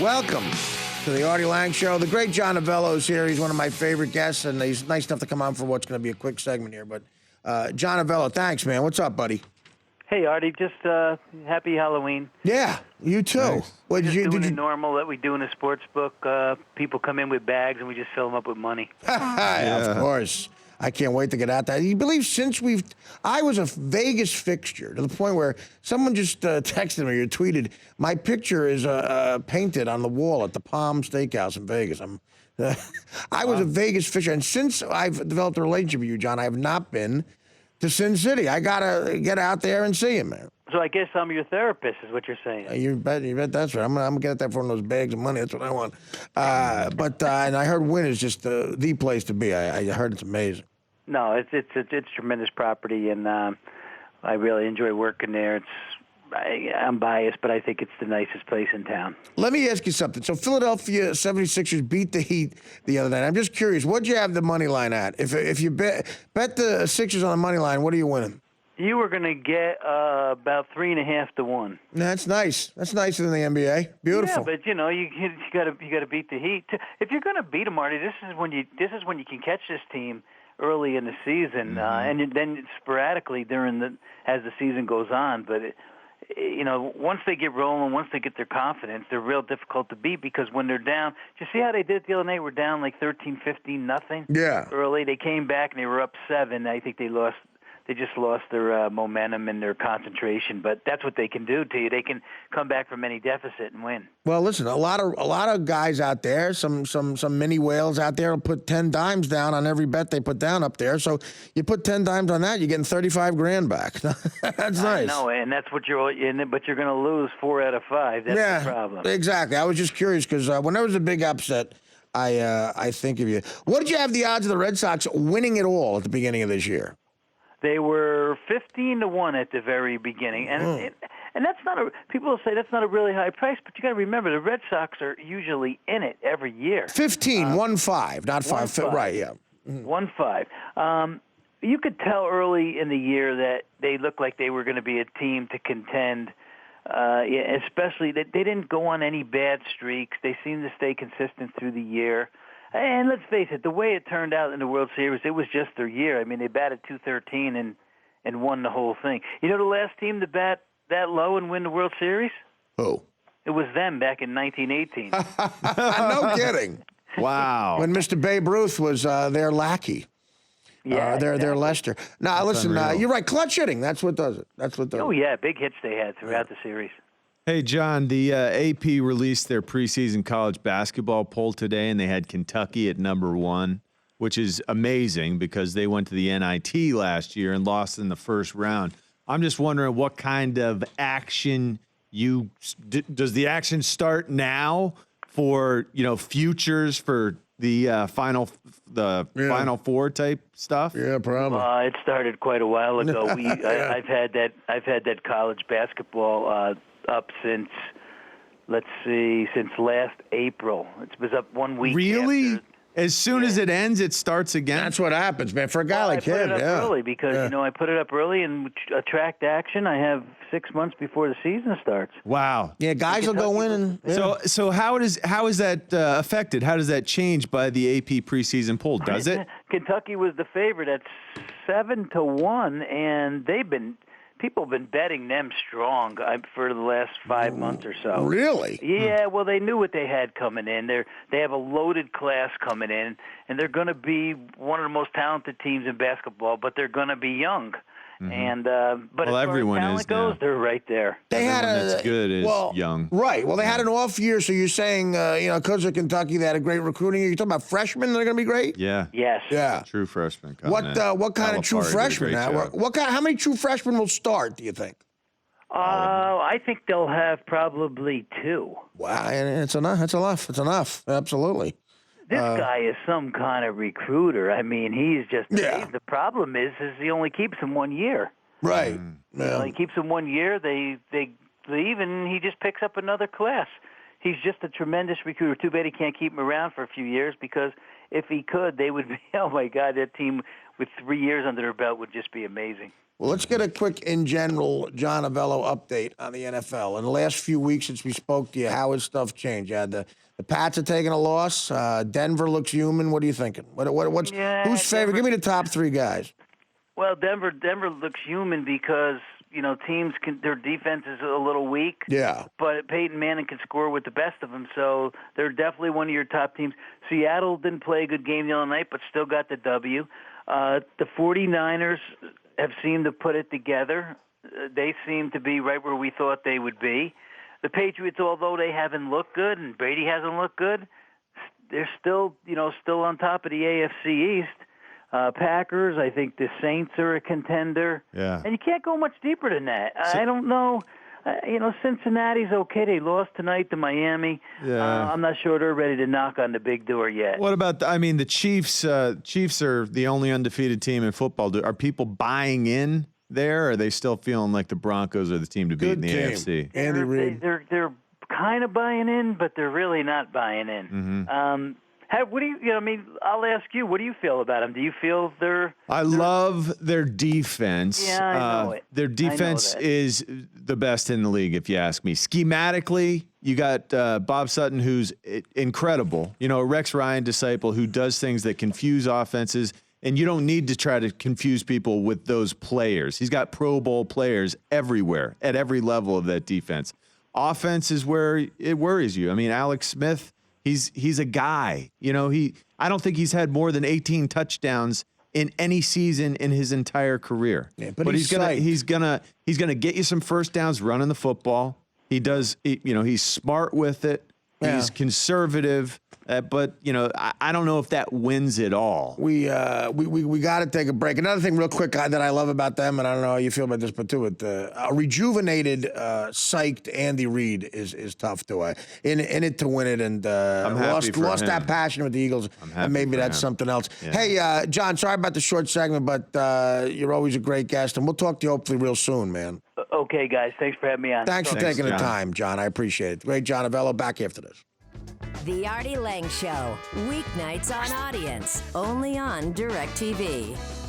Welcome to the Artie Lange Show. The great John Avello is here. He's one of my favorite guests, and he's nice enough to come on for what's going to be a quick segment here. But John Avello, thanks, man. What's up, buddy? Hey, Artie, just happy Halloween. Yeah, you too. Nice. What did you do? The normal that we do in a sports book. People come in with bags, and we just fill them up with money. Yeah. Of course. I can't wait to get out there. You believe I was a Vegas fixture to the point where someone just texted me or tweeted, my picture is painted on the wall at the Palm Steakhouse in Vegas. I was a Vegas fixture, and since I've developed a relationship with you, John, I have not been to Sin City. I got to get out there and see him, man. So I guess I'm your therapist, is what you're saying. You bet that's right. I'm gonna get that for one of those bags of money. That's what I want. And I heard Wynn is just the place to be. I heard it's amazing. No, it's tremendous property, and I really enjoy working there. I'm biased, but I think it's the nicest place in town. Let me ask you something. So Philadelphia 76ers beat the Heat the other night. I'm just curious, what'd you have the money line at? If you bet the Sixers on the money line, what are you winning? You were going to get about 3.5 to 1. That's nice. That's nicer than the NBA. Beautiful. Yeah, but you got to beat the Heat. If you're going to beat them, Marty, this is when you can catch this team early in the season, and then sporadically as the season goes on. But once they get rolling, once they get their confidence, they're real difficult to beat because when they're down, did you see how they did the other night? We're down like 13-15-0. Yeah. Early, they came back and they were up 7. I think they just lost their momentum and their concentration, but that's what they can do to you. They can come back from any deficit and win. Well, listen, a lot of guys out there, some mini whales out there will put 10 dimes down on every bet they put down up there. So you put 10 dimes on that, you're getting 35 grand back. That's nice. No, and that's what but you're going to lose 4 out of 5. That's the problem. Exactly. I was just curious because when there was a big upset, I think of you. What did you have the odds of the Red Sox winning it all at the beginning of this year? They were 15 to 1 at the very beginning, and that's not people will say that's not a really high price, but you got to remember the Red Sox are usually in it every year. 15, 1-5, not 5, right? Yeah, 1-5. You could tell early in the year that they looked like they were going to be a team to contend. Especially that they didn't go on any bad streaks. They seemed to stay consistent through the year. And let's face it, the way it turned out in the World Series, it was just their year. I mean, they batted .213 and won the whole thing. You know the last team to bat that low and win the World Series? Who? It was them back in 1918. No kidding. Wow. When Mr. Babe Ruth was their lackey. Yeah, they're Lester. Now, listen, you're right. Clutch hitting, that's what does it. That's what does it. Oh, yeah, big hits they had throughout the series. Hey, John, the AP released their preseason college basketball poll today, and they had Kentucky at number 1, which is amazing because they went to the NIT last year and lost in the first round. I'm just wondering what kind of action does the action start now for, futures for the Final Four type stuff? Yeah, probably. It started quite a while ago. I've had that college basketball up since last April. It was up 1 week. Really? As soon as it ends, it starts again? That's what happens, man. For a guy like him, I put it up early because, I put it up early and attract action. I have 6 months before the season starts. Wow. Yeah, guys will go in and... Yeah. So how is that affected? How does that change by the AP preseason poll? Does it? Kentucky was the favorite at 7 to 1, and people have been betting them strong for the last 5 months or so. Really? Yeah, well, they knew what they had coming in. They have a loaded class coming in, and they're going to be one of the most talented teams in basketball, but they're going to be young. And but as far as talent goes, they're right there. That's good is young. Right. Well, they had an off year, so you're saying, because of Kentucky, they had a great recruiting. You're talking about freshmen that are going to be great? Yeah. Yes. Yeah. True freshmen. What kind of true freshmen? How many true freshmen will start, do you think? I think they'll have probably 2. Wow, it's enough. It's enough. Absolutely. This guy is some kind of recruiter. I mean, he's just the problem is he only keeps him 1 year. Right. He keeps him 1 year. They leave, and he just picks up another class. He's just a tremendous recruiter. Too bad he can't keep him around for a few years because if he could, they would be. Oh my God, that team with 3 years under their belt would just be amazing. Well, let's get a quick, in general, John Avello update on the NFL. In the last few weeks since we spoke to you, how has stuff changed? You had the Pats are taking a loss. Denver looks human. What are you thinking? What's who's favorite? Give me the top 3 guys. Well, Denver looks human because teams their defense is a little weak. Yeah. But Peyton Manning can score with the best of them, so they're definitely one of your top teams. Seattle didn't play a good game the other night, but still got the W. The 49ers have seemed to put it together. They seem to be right where we thought they would be. The Patriots, although they haven't looked good and Brady hasn't looked good, they're still on top of the AFC East. Packers, I think the Saints are a contender. Yeah. And you can't go much deeper than that. I don't know. Cincinnati's okay. They lost tonight to Miami. Yeah. I'm not sure they're ready to knock on the big door yet. What about, the Chiefs? Chiefs are the only undefeated team in football. Are people buying in there, or are they still feeling like the Broncos are the team to beat in the AFC? Andy Reid. They're kind of buying in, but they're really not buying in. Mm-hmm. What do you? I'll ask you. What do you feel about them? Do you feel they're? I love their defense. Yeah, I know it. Their defense is the best in the league, if you ask me. Schematically, you got Bob Sutton, who's incredible. A Rex Ryan disciple who does things that confuse offenses, and you don't need to try to confuse people with those players. He's got Pro Bowl players everywhere at every level of that defense. Offense is where it worries you. Alex Smith. He's a guy, I don't think he's had more than 18 touchdowns in any season in his entire career. Yeah, but he's gonna get you some first downs running the football. He does, he's smart with it. Yeah. He's conservative, but I don't know if that wins it all. We got to take a break. Another thing, real quick, that I love about them, and I don't know how you feel about this, but too, a rejuvenated, psyched Andy Reid is tough to in it to win it, and lost that passion with the Eagles, and maybe that's something else. Yeah. Hey, John, sorry about the short segment, but you're always a great guest, and we'll talk to you hopefully real soon, man. Okay, guys. Thanks for having me on. Thanks for taking the time, John. I appreciate it. Great, John Avello. Back after this. The Artie Lange Show, weeknights on Audience, only on DirecTV.